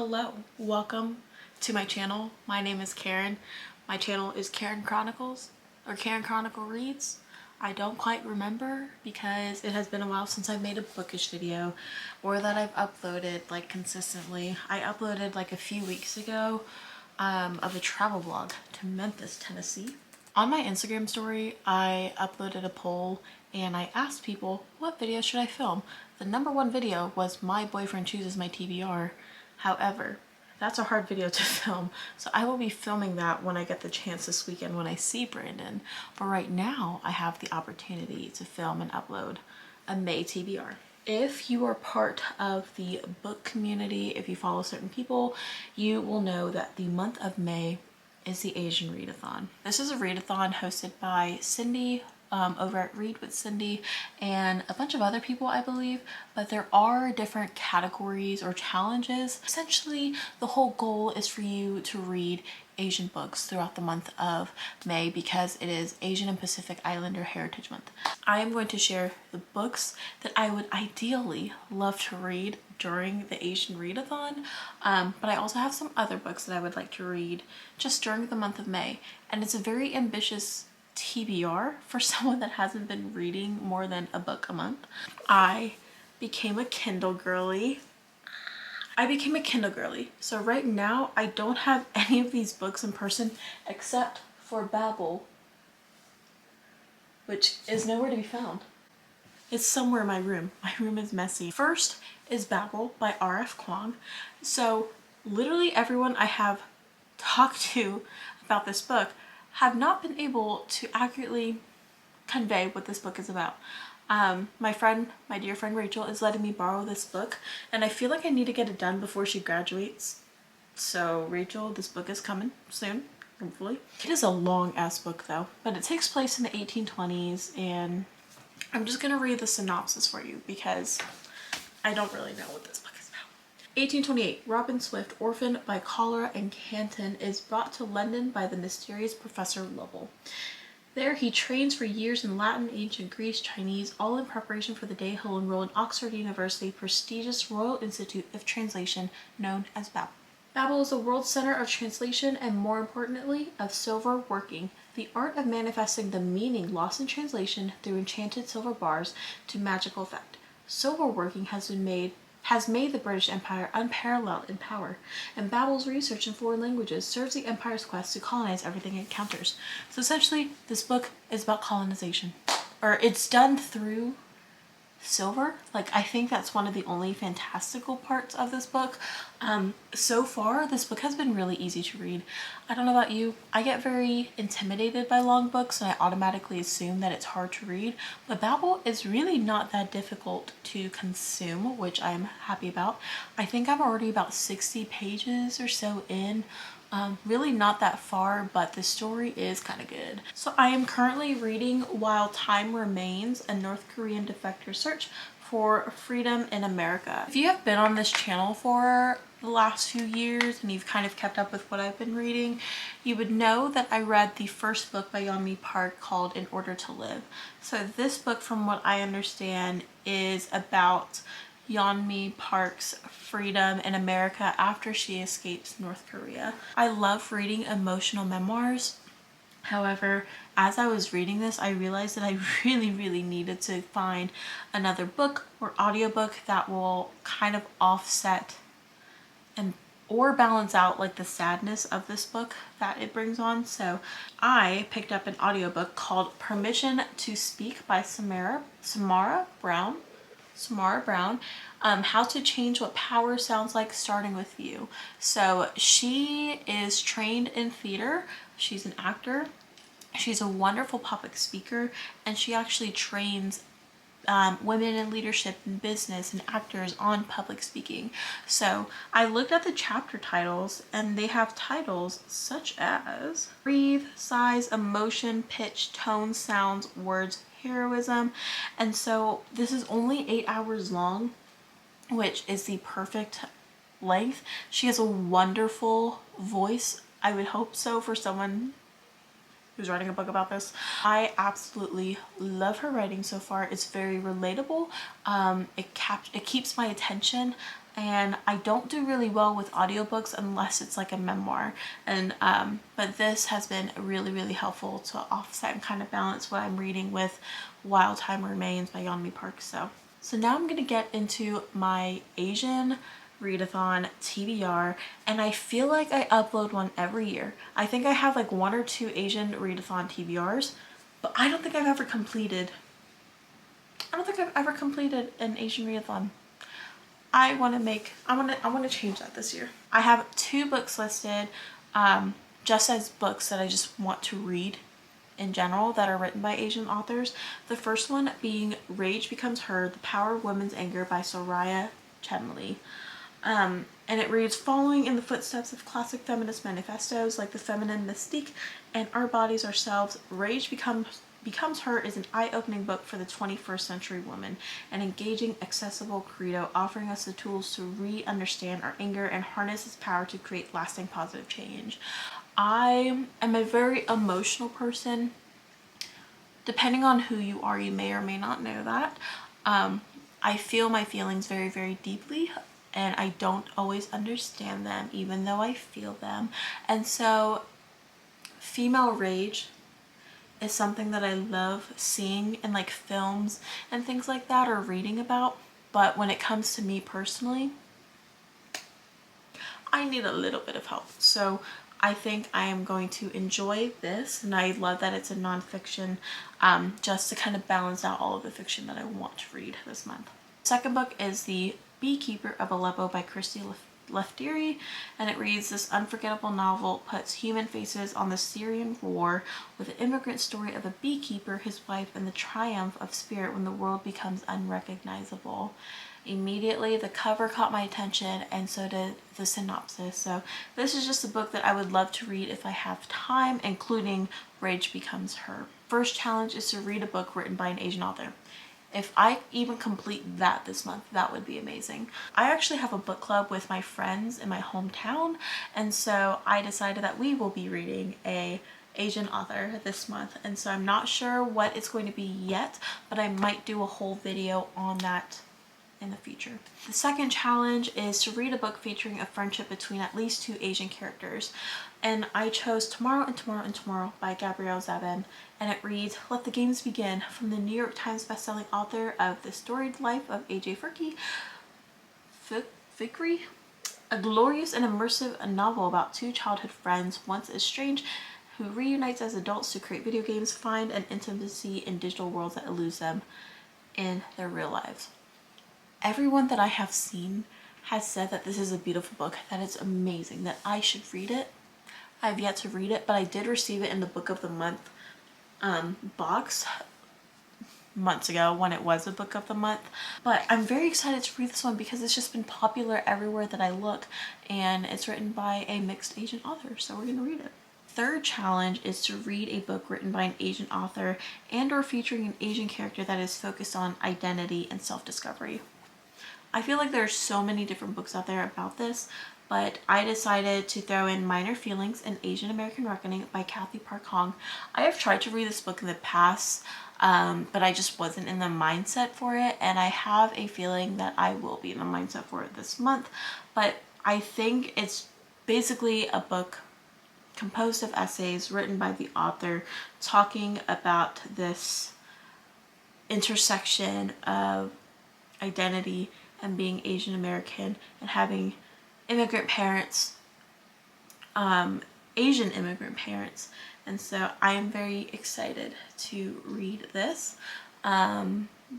Hello, welcome to my channel. My name is Karen. My channel is Karen Chronicles or Karen Chronicle Reads. I don't quite remember because it has been a while since I've made a bookish video or that I've uploaded like consistently. I uploaded like a few weeks ago of a travel vlog to Memphis, Tennessee. On my Instagram story, I uploaded a poll and I asked people, what video should I film? The #1 video was My Boyfriend Chooses My TBR. However, that's a hard video to film, so I will be filming that when I get the chance this weekend when I see Brandon. But right now, I have the opportunity to film and upload a May TBR. If you are part of the book community, if you follow certain people, you will know that the month of May is the Asian Readathon. This is a readathon hosted by Cindy over at Read with Cindy and a bunch of other people, I believe, but there are different categories or challenges. Essentially, the whole goal is for you to read Asian books throughout the month of May because it is Asian and Pacific Islander Heritage Month. I am going to share the books that I would ideally love to read during the Asian Readathon, but I also have some other books that I would like to read just during the month of May, and it's a very ambitious TBR for someone that hasn't been reading more than a book a month. I became a Kindle girly. So right now I don't have any of these books in person except for Babbel, which is nowhere to be found. It's somewhere in my room. My room is messy. First is Babbel by R.F. Kuang. So literally everyone I have talked to about this book have not been able to accurately convey what this book is about. My dear friend Rachel is letting me borrow this book, and I feel like I need to get it done before she graduates. So Rachel, this book is coming soon, hopefully. It is a long ass book though, but it takes place in the 1820s, and I'm just gonna read the synopsis for you because I don't really know what this book is about. 1828, Robin Swift, orphaned by cholera in Canton, is brought to London by the mysterious Professor Lovell. There he trains for years in Latin, ancient Greece, Chinese, all in preparation for the day he'll enroll in Oxford University prestigious Royal Institute of Translation known as Babbel. Babbel is the world center of translation and, more importantly, of silver working, the art of manifesting the meaning lost in translation through enchanted silver bars to magical effect. Silver working has made the British Empire unparalleled in power, and Babbel's research in foreign languages serves the Empire's quest to colonize everything it encounters. So essentially, this book is about colonization. Or it's done through silver. Like, I think that's one of the only fantastical parts of this book. So far, this book has been really easy to read. I don't know about you, I get very intimidated by long books and I automatically assume that it's hard to read, but Babbel is really not that difficult to consume, which I'm happy about. I think I'm already about 60 pages or so in. Really not that far, but the story is kind of good. So I am currently reading While Time Remains, a North Korean defector's search for freedom in America. If you have been on this channel for the last few years and you've kind of kept up with what I've been reading, you would know that I read the first book by Yeonmi Park called In Order to Live. So this book, from what I understand, is about Yeonmi Park's freedom in America after she escapes North Korea. I love reading emotional memoirs. However, as I was reading this, I realized that I really needed to find another book or audiobook that will kind of offset or balance out like the sadness of this book that it brings on. So I picked up an audiobook called Permission to Speak by Samara Brown. How to Change What Power Sounds Like, starting with you. So she is trained in theater. She's an actor. She's a wonderful public speaker, and she actually trains women in leadership and business and actors on public speaking. So I looked at the chapter titles, and they have titles such as Breathe, Size, Emotion, Pitch, Tone, Sounds, Words, Heroism. And so this is only 8 hours long, which is the perfect length. She has a wonderful voice. I would hope so for someone who's writing a book about this. I absolutely love her writing so far. It's very relatable. It keeps my attention. and I don't do really well with audiobooks unless it's like a memoir. And but this has been really helpful to offset and kind of balance what I'm reading with While Time Remains by Yeonmi Park. So now I'm gonna get into my Asian Readathon TBR, and I feel like I upload one every year. I think I have like 1 or 2 Asian Readathon TBRs, but I don't think I've ever completed an Asian Readathon. I want to change that this year. I have 2 books listed, just as books that I just want to read in general that are written by Asian authors. The first one being Rage Becomes Her, The Power of Women's Anger by Soraya Chemly. And it reads, following in the footsteps of classic feminist manifestos like The Feminine Mystique and Our Bodies Ourselves, Rage Becomes Her is an eye-opening book for the 21st century woman, an engaging, accessible credo offering us the tools to re-understand our anger and harness its power to create lasting positive change. I am a very emotional person. Depending on who you are, you may or may not know that. I feel my feelings very deeply, and I don't always understand them, even though I feel them. And so female rage is something that I love seeing in like films and things like that, or reading about. But when it comes to me personally, I need a little bit of help. So I think I am going to enjoy this, and I love that it's a nonfiction, just to kind of balance out all of the fiction that I want to read this month. Second book is The Beekeeper of Aleppo by Christy Lefteri, and it reads, this unforgettable novel puts human faces on the Syrian war with an immigrant story of a beekeeper, his wife, and the triumph of spirit when the world becomes unrecognizable. Immediately the cover caught my attention, and so did the synopsis. So this is just a book that I would love to read if I have time, including Rage Becomes Her. First challenge is to read a book written by an Asian author. If I even complete that this month, that would be amazing. I actually have a book club with my friends in my hometown, and so I decided that we will be reading a Asian author this month, and so I'm not sure what it's going to be yet, but I might do a whole video on that in the future. The second challenge is to read a book featuring a friendship between at least 2 Asian characters, and I chose Tomorrow and Tomorrow and Tomorrow by Gabrielle Zevin, and it reads, let the games begin, from the New York Times bestselling author of The Storied Life of A.J. Fikry, a glorious and immersive novel about 2 childhood friends, once estranged, who reunites as adults to create video games, find an intimacy in digital worlds that eludes them in their real lives. Everyone that I have seen has said that this is a beautiful book, that it's amazing, that I should read it. I have yet to read it, but I did receive it in the Book of the Month box months ago when it was a Book of the Month. But I'm very excited to read this one because it's just been popular everywhere that I look, and it's written by a mixed Asian author, so we're gonna read it. Third challenge is to read a book written by an Asian author and or featuring an Asian character that is focused on identity and self-discovery. I feel like there are so many different books out there about this, but I decided to throw in Minor Feelings, An Asian American Reckoning by Kathy Park Hong. I have tried to read this book in the past, but I just wasn't in the mindset for it, and I have a feeling that I will be in the mindset for it this month. But I think it's basically a book composed of essays written by the author talking about this intersection of identity and being Asian American and having immigrant parents, Asian immigrant parents. And so I am very excited to read this,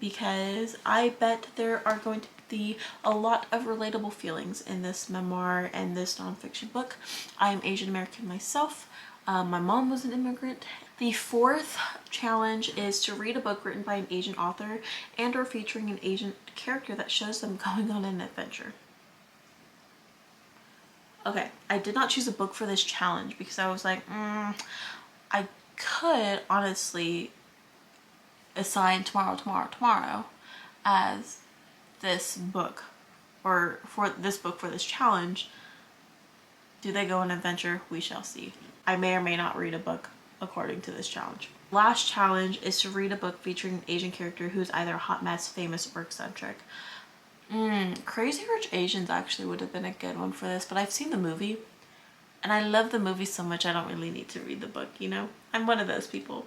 because I bet there are going to be a lot of relatable feelings in this memoir and this nonfiction book. I am Asian American myself. My mom was an immigrant. The fourth challenge is to read a book written by an Asian author and or featuring an Asian character that shows them going on an adventure. Okay, I did not choose a book for this challenge because I was like, I could honestly assign Tomorrow as this book, or for this book for this challenge. Do they go on an adventure? We shall see. I may or may not read a book according to this challenge. Last challenge is to read a book featuring an Asian character who's either a hot mess, famous, or eccentric. Crazy Rich Asians actually would have been a good one for this, but I've seen the movie and I love the movie so much I don't really need to read the book, you know? I'm one of those people.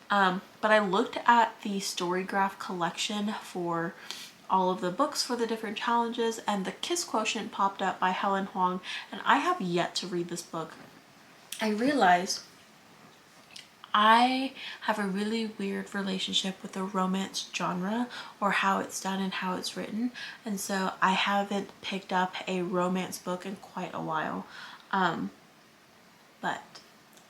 But I looked at the Storygraph collection for all of the books for the different challenges, and the Kiss Quotient popped up by Helen Huang, and I have yet to read this book. I realized I have a really weird relationship with the romance genre, or how it's done and how it's written, and so I haven't picked up a romance book in quite a while. But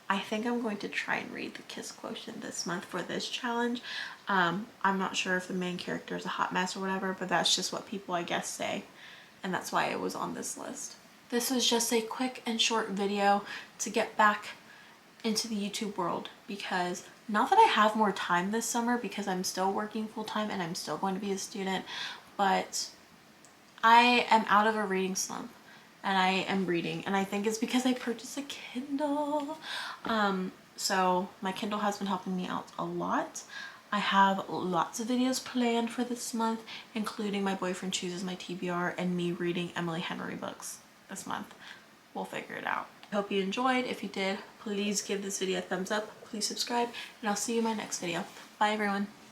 I think I'm going to try and read the Kiss Quotient this month for this challenge. I'm not sure if the main character is a hot mess or whatever, but that's just what people I guess say, and that's why it was on this list. This was just a quick and short video to get back into the YouTube world, because not that I have more time this summer because I'm still working full-time and I'm still going to be a student, but I am out of a reading slump and I am reading, and I think it's because I purchased a Kindle. So my Kindle has been helping me out a lot. I have lots of videos planned for this month, including my boyfriend chooses my TBR and me reading Emily Henry books this month. We'll figure it out. I hope you enjoyed. If you did, please give this video a thumbs up, please subscribe, and I'll see you in my next video. Bye everyone.